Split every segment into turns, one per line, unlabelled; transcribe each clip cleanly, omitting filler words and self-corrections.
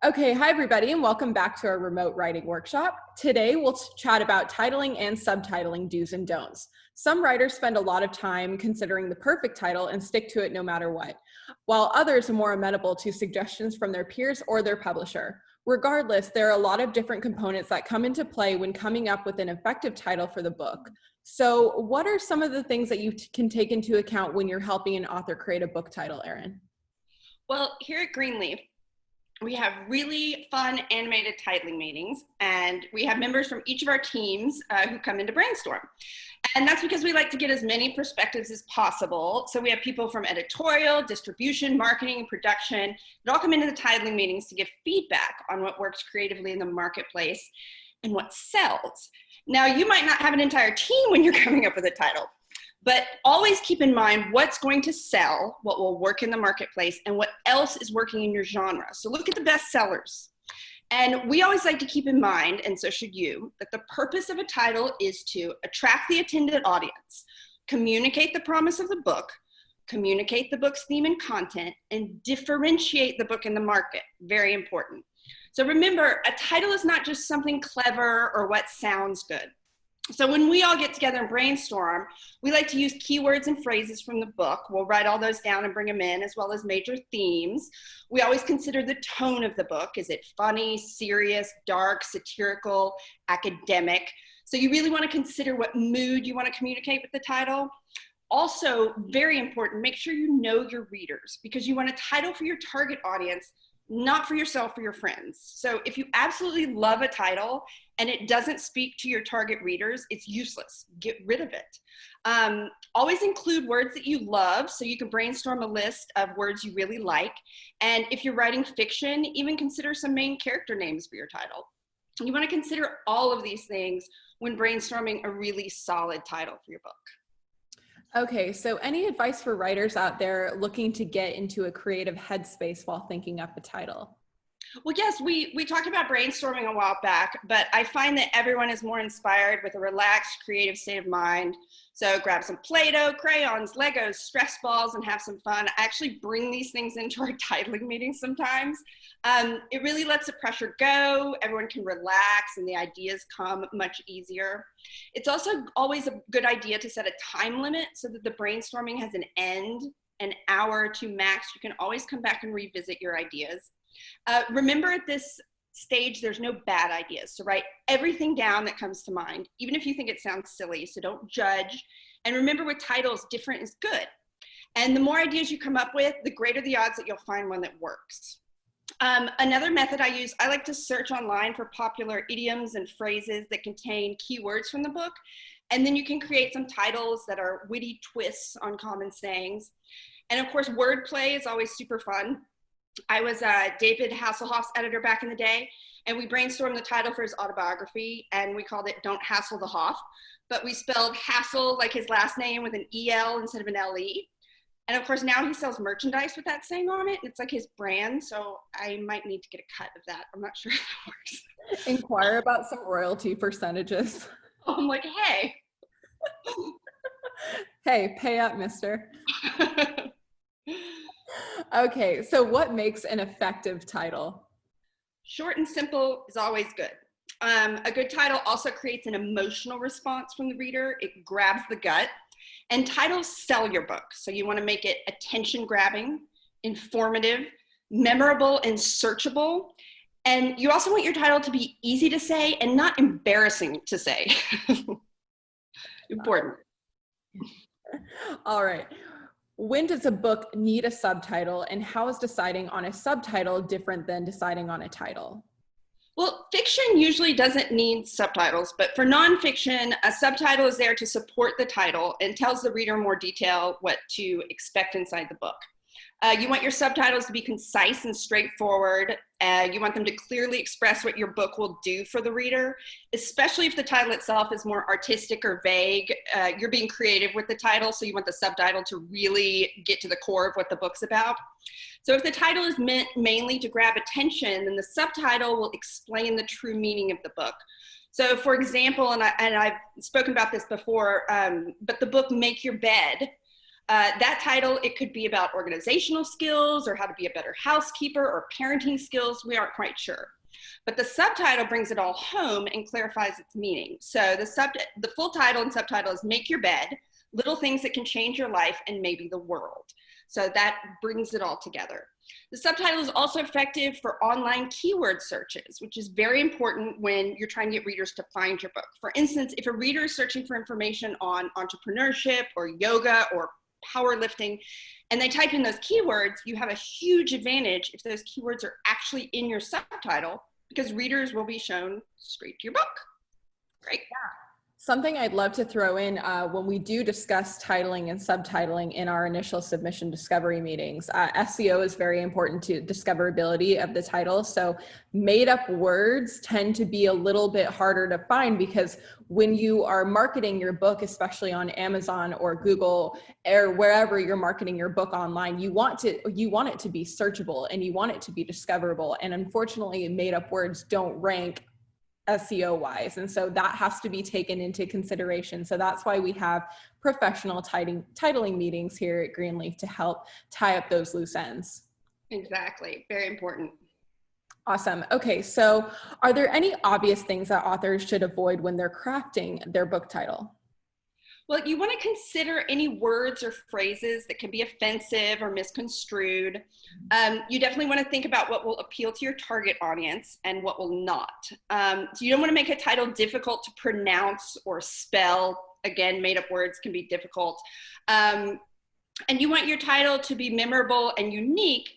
Okay, hi everybody, and welcome back to our remote writing workshop. Today we'll chat about titling and subtitling do's and don'ts. Some writers spend a lot of time considering the perfect title and stick to it no matter what, while others are more amenable to suggestions from their peers or their publisher. Regardless, there are a lot of different components that come into play when coming up with an effective title for the book. So what are some of the things that you can take into account when you're helping an author create a book title, Erin?
Well, here at Greenleaf, we have really fun animated titling meetings, and we have members from each of our teams who come in to brainstorm. And that's because we like to get as many perspectives as possible. So we have people from editorial, distribution, marketing, production that all come into the titling meetings to give feedback on what works creatively in the marketplace and what sells. Now, you might not have an entire team when you're coming up with a title, but always keep in mind what's going to sell, what will work in the marketplace, and what else is working in your genre. So look at the best sellers. And we always like to keep in mind, and so should you, that the purpose of a title is to attract the intended audience, communicate the promise of the book, communicate the book's theme and content, and differentiate the book in the market. Very important. So remember, a title is not just something clever or what sounds good. So when we all get together and brainstorm, we like to use keywords and phrases from the book. We'll write all those down and bring them in, as well as major themes. We always consider the tone of the book. Is it funny, serious, dark, satirical, academic? So you really want to consider what mood you want to communicate with the title. Also, very important, make sure you know your readers, because you want a title for your target audience, not for yourself or your friends. So if you absolutely love a title and it doesn't speak to your target readers, it's useless. Get rid of it. Always include words that you love, so you can brainstorm a list of words you really like. And if you're writing fiction, even consider some main character names for your title. You want to consider all of these things when brainstorming a really solid title for your book.
Okay, so any advice for writers out there looking to get into a creative headspace while thinking up a title?
Well, yes, we talked about brainstorming a while back, but I find that everyone is more inspired with a relaxed, creative state of mind. So grab some Play-Doh, crayons, Legos, stress balls, and have some fun. I actually bring these things into our titling meetings sometimes. It really lets the pressure go, everyone can relax, and the ideas come much easier. It's also always a good idea to set a time limit so that the brainstorming has an end, an hour or two max. You can always come back and revisit your ideas. Remember, at this stage, there's no bad ideas. So write everything down that comes to mind, even if you think it sounds silly. So don't judge. And remember, with titles, different is good. And the more ideas you come up with, the greater the odds that you'll find one that works. Another method I use, I like to search online for popular idioms and phrases that contain keywords from the book. And then you can create some titles that are witty twists on common sayings. And of course, wordplay is always super fun. I was David Hasselhoff's editor back in the day, and we brainstormed the title for his autobiography, and we called it Don't Hassle the Hoff, but we spelled Hassel like his last name with an E-L instead of an L-E. And of course, now he sells merchandise with that saying on it, and it's like his brand, so I might need to get a cut of that. I'm not sure if that works.
Inquire about some royalty percentages.
I'm like, hey.
Hey, pay up, mister. Okay, so what makes an effective title?
Short and simple is always good. A good title also creates an emotional response from the reader. It grabs the gut. And titles sell your book. So you want to make it attention-grabbing, informative, memorable, and searchable. And you also want your title to be easy to say and not embarrassing to say. Important.
All right. When does a book need a subtitle, and how is deciding on a subtitle different than deciding on a title?
Well, fiction usually doesn't need subtitles, but for nonfiction, a subtitle is there to support the title and tells the reader more detail what to expect inside the book. You want your subtitles to be concise and straightforward. You want them to clearly express what your book will do for the reader, especially if the title itself is more artistic or vague. You're being creative with the title, so you want the subtitle to really get to the core of what the book's about. So if the title is meant mainly to grab attention, then the subtitle will explain the true meaning of the book. So for example, and I've spoken about this before, but the book Make Your Bed That title, it could be about organizational skills or how to be a better housekeeper or parenting skills. We aren't quite sure. But the subtitle brings it all home and clarifies its meaning. So the full title and subtitle is Make Your Bed, Little Things That Can Change Your Life and Maybe the World. So that brings it all together. The subtitle is also effective for online keyword searches, which is very important when you're trying to get readers to find your book. For instance, if a reader is searching for information on entrepreneurship or yoga or powerlifting, and they type in those keywords, you have a huge advantage if those keywords are actually in your subtitle, because readers will be shown straight to your book. Great.
Yeah. Something I'd love to throw in when we do discuss titling and subtitling in our initial submission discovery meetings, SEO is very important to discoverability of the title. So made up words tend to be a little bit harder to find, because when you are marketing your book, especially on Amazon or Google or wherever you're marketing your book online, you want it to be searchable and you want it to be discoverable. And unfortunately, made up words don't rank SEO wise. And so that has to be taken into consideration. So that's why we have professional titling meetings here at Greenleaf to help tie up those loose ends.
Exactly. Very important.
Awesome. Okay. So are there any obvious things that authors should avoid when they're crafting their book title?
Well, you want to consider any words or phrases that can be offensive or misconstrued. You definitely want to think about what will appeal to your target audience and what will not. So you don't want to make a title difficult to pronounce or spell. Again, made up words can be difficult. And you want your title to be memorable and unique.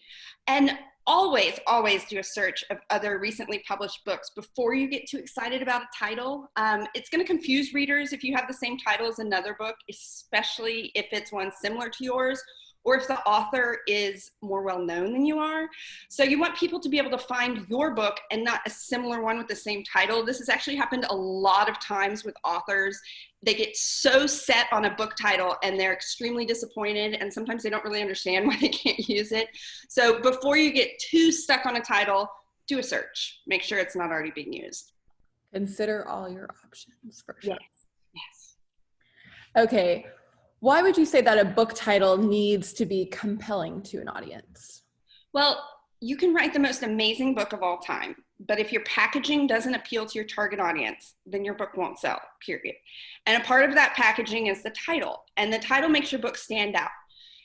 And always do a search of other recently published books before you get too excited about a title. It's going to confuse readers if you have the same title as another book, especially if it's one similar to yours, or if the author is more well-known than you are. So you want people to be able to find your book and not a similar one with the same title. This has actually happened a lot of times with authors. They get so set on a book title and they're extremely disappointed, and sometimes they don't really understand why they can't use it. So before you get too stuck on a title, do a search. Make sure it's not already being used.
Consider all your options for sure.
Yes.
Okay. Why would you say that a book title needs to be compelling to an audience?
Well, you can write the most amazing book of all time, but if your packaging doesn't appeal to your target audience, then your book won't sell, period. And a part of that packaging is the title, and the title makes your book stand out.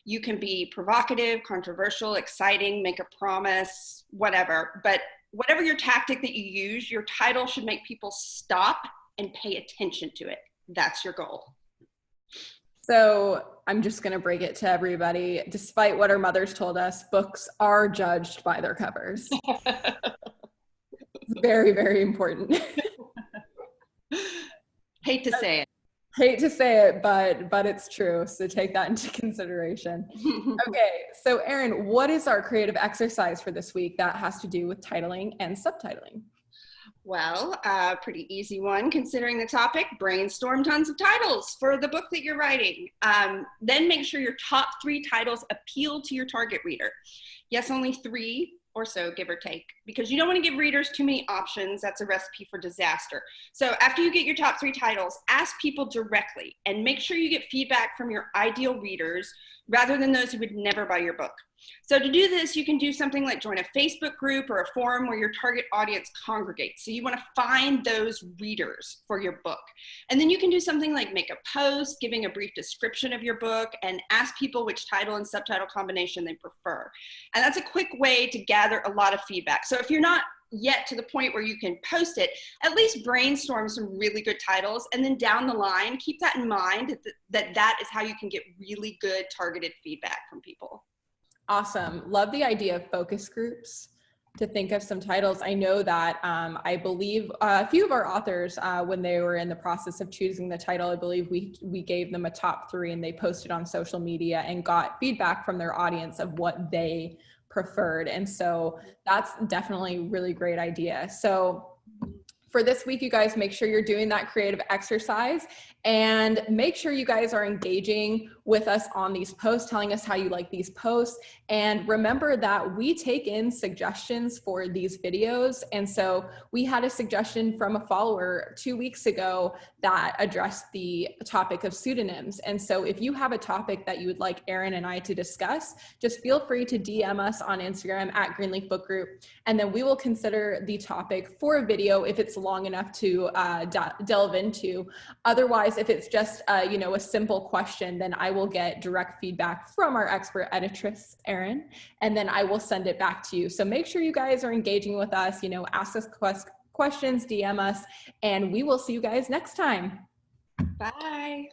You can be provocative, controversial, exciting, make a promise, whatever, but whatever your tactic that you use, your title should make people stop and pay attention to it. That's your goal.
So I'm just going to break it to everybody. Despite what our mothers told us, books are judged by their covers. It's very, very important.
Hate to say it.
Hate to say it, but it's true. So take that into consideration. Okay. So Erin, what is our creative exercise for this week that has to do with titling and subtitling?
Well, pretty easy one considering the topic. Brainstorm tons of titles for the book that you're writing. Then make sure your top 3 titles appeal to your target reader. Yes, only 3 or so, give or take, because you don't want to give readers too many options. That's a recipe for disaster. So after you get your top 3 titles, ask people directly and make sure you get feedback from your ideal readers rather than those who would never buy your book. So to do this, you can do something like join a Facebook group or a forum where your target audience congregates. So you want to find those readers for your book. And then you can do something like make a post, giving a brief description of your book, and ask people which title and subtitle combination they prefer. And that's a quick way to gather a lot of feedback. So if you're not yet to the point where you can post it, at least brainstorm some really good titles, and then down the line, keep that in mind that is how you can get really good targeted feedback from people.
Awesome. Love the idea of focus groups to think of some titles. I know that I believe a few of our authors, when they were in the process of choosing the title, I believe we gave them a top 3 and they posted on social media and got feedback from their audience of what they preferred. And so that's definitely a really great idea. So for this week, you guys make sure you're doing that creative exercise And make sure you guys are engaging with us on these posts, telling us how you like these posts. And remember that we take in suggestions for these videos. And so we had a suggestion from a follower 2 weeks ago that addressed the topic of pseudonyms. And so if you have a topic that you would like Erin and I to discuss, just feel free to DM us on Instagram at Greenleaf Book Group. And then we will consider the topic for a video if it's long enough to delve into. Otherwise, if it's just a simple question, then I will get direct feedback from our expert editress, Erin, and then I will send it back to you. So make sure you guys are engaging with us, ask us questions, DM us, and we will see you guys next time.
Bye.